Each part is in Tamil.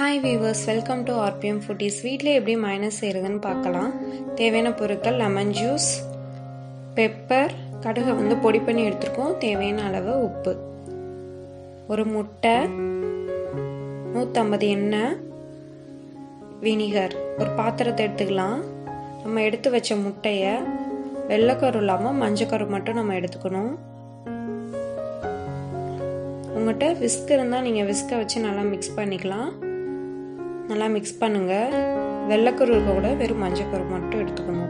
Hi viewers, welcome to RPM Foodies. வீட்ல எப்படி mayonnaise செய்யறதுன்னு பார்க்கலாம். தேவையான பொருட்கள் லெமன் ஜூஸ், பெப்பர், கடுகு வந்து பொடி பண்ணி எடுத்துக்கோம். தேவையான அளவு உப்பு, ஒரு முட்டை, 150 எண்ணெய், வினிகர். ஒரு பாத்திரத்தை எடுத்துக்கலாம். நம்ம எடுத்து வச்ச முட்டைய வெள்ளைக்கரு இல்லாம மஞ்சக்கரு மட்டும் நம்ம எடுத்துக்கணும். உங்கள்கிட்ட விஸ்க் இருந்தால் நீங்கள் விஸ்கை வச்சு நல்லா மிக்ஸ் பண்ணிக்கலாம். நல்லா மிக்ஸ் பண்ணுங்க. வெள்ளைக்கரு இருக்க கூட வெறும் மஞ்சக்கரு மட்டும் எடுத்துக்கணும்.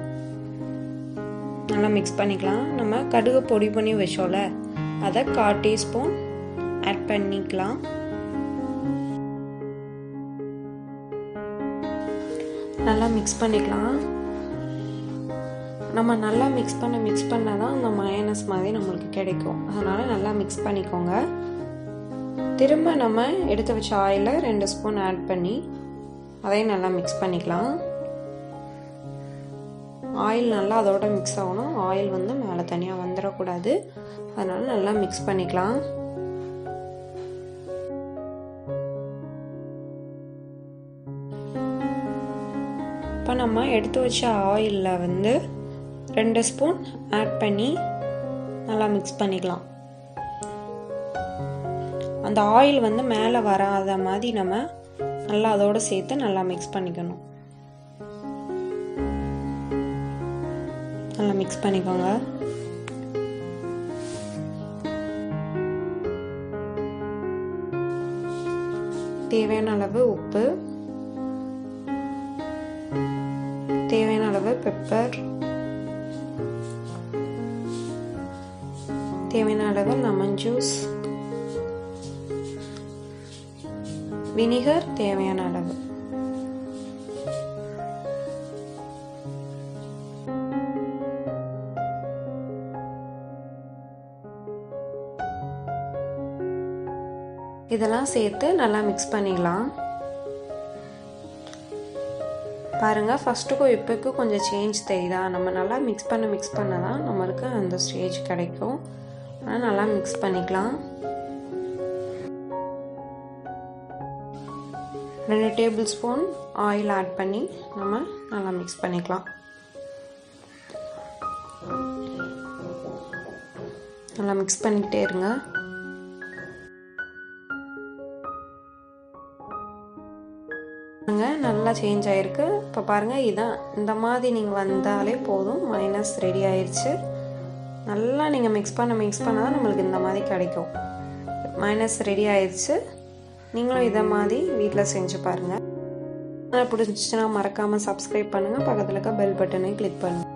நல்லா மிக்ஸ் பண்ணிக்கலாம். நம்ம கடுகு பொடி பண்ணி வச்சோம்ல, அதை 1/4 டீஸ்பூன் ஆட் பண்ணிக்கலாம். நல்லா மிக்ஸ் பண்ணிக்கலாம். நம்ம நல்லா மிக்ஸ் பண்ணால் தான் அந்த மயோனைஸ் மாதிரி நம்மளுக்கு கிடைக்கும். அதனால் நல்லா மிக்ஸ் பண்ணிக்கோங்க. திரும்ப நம்ம எடுத்து வச்ச ஆயிலில் 2 ஸ்பூன் ஆட் பண்ணி அதையும் நல்லா மிக்ஸ் பண்ணிக்கலாம். ஆயில் நல்லா அதோட மிக்ஸ் ஆகணும். ஆயில் வந்து மேலே தனியாக வந்துடக்கூடாது. அதனால நல்லா மிக்ஸ் பண்ணிக்கலாம். இப்போ நம்ம எடுத்து வச்ச ஆயிலில் வந்து 2 ஸ்பூன் ஆட் பண்ணி நல்லா மிக்ஸ் பண்ணிக்கலாம். அந்த ஆயில் வந்து மேலே வராத மாதிரி நம்ம நல்லா அதோட சேர்த்து நல்லா மிக்ஸ் பண்ணிக்கணும். நல்லா மிக்ஸ் பண்ணிக்கோங்க. தேவையான அளவு உப்பு, தேவையான அளவு பெப்பர், தேவையான அளவு லெமன் ஜூஸ், வினிகர் தேவையான அளவு. இதெல்லாம் சேர்த்து நல்லா மிக்ஸ் பண்ணிடலாம். பாருங்க, ஃபர்ஸ்ட்டுக்கும் இப்போக்கும் கொஞ்சம் சேஞ்ச் தெரியுதா? நம்ம நல்லா மிக்ஸ் பண்ண தான் நம்மளுக்கு அந்த ஸ்டேஜ் கிடைக்கும். ஆனால் நல்லா மிக்ஸ் பண்ணிக்கலாம். 2 டேபிள் ஸ்பூன் ஆயில் ஆட் பண்ணி நம்ம நல்லா மிக்ஸ் பண்ணிக்கலாம். நல்லா மிக்ஸ் பண்ணிக்கிட்டே இருங்க. நல்லா சேஞ்ச் ஆயிருக்கு. இப்போ பாருங்க, இதான் இந்த மாதிரி நீங்கள் வந்தாலே போதும். மைனஸ் ரெடி ஆயிடுச்சு. நல்லா நீங்கள் மிக்ஸ் பண்ண தான் நம்மளுக்கு இந்த மாதிரி கிடைக்கும். மைனஸ் ரெடி ஆயிடுச்சு. நீங்களும் இதை மாதிரி வீட்டில் செஞ்சு பாருங்கள். பிடிச்சிச்சுன்னா மறக்காமல் சப்ஸ்கிரைப் பண்ணுங்கள். பக்கத்தில் இருக்க பெல் பட்டனை கிளிக் பண்ணுங்கள்.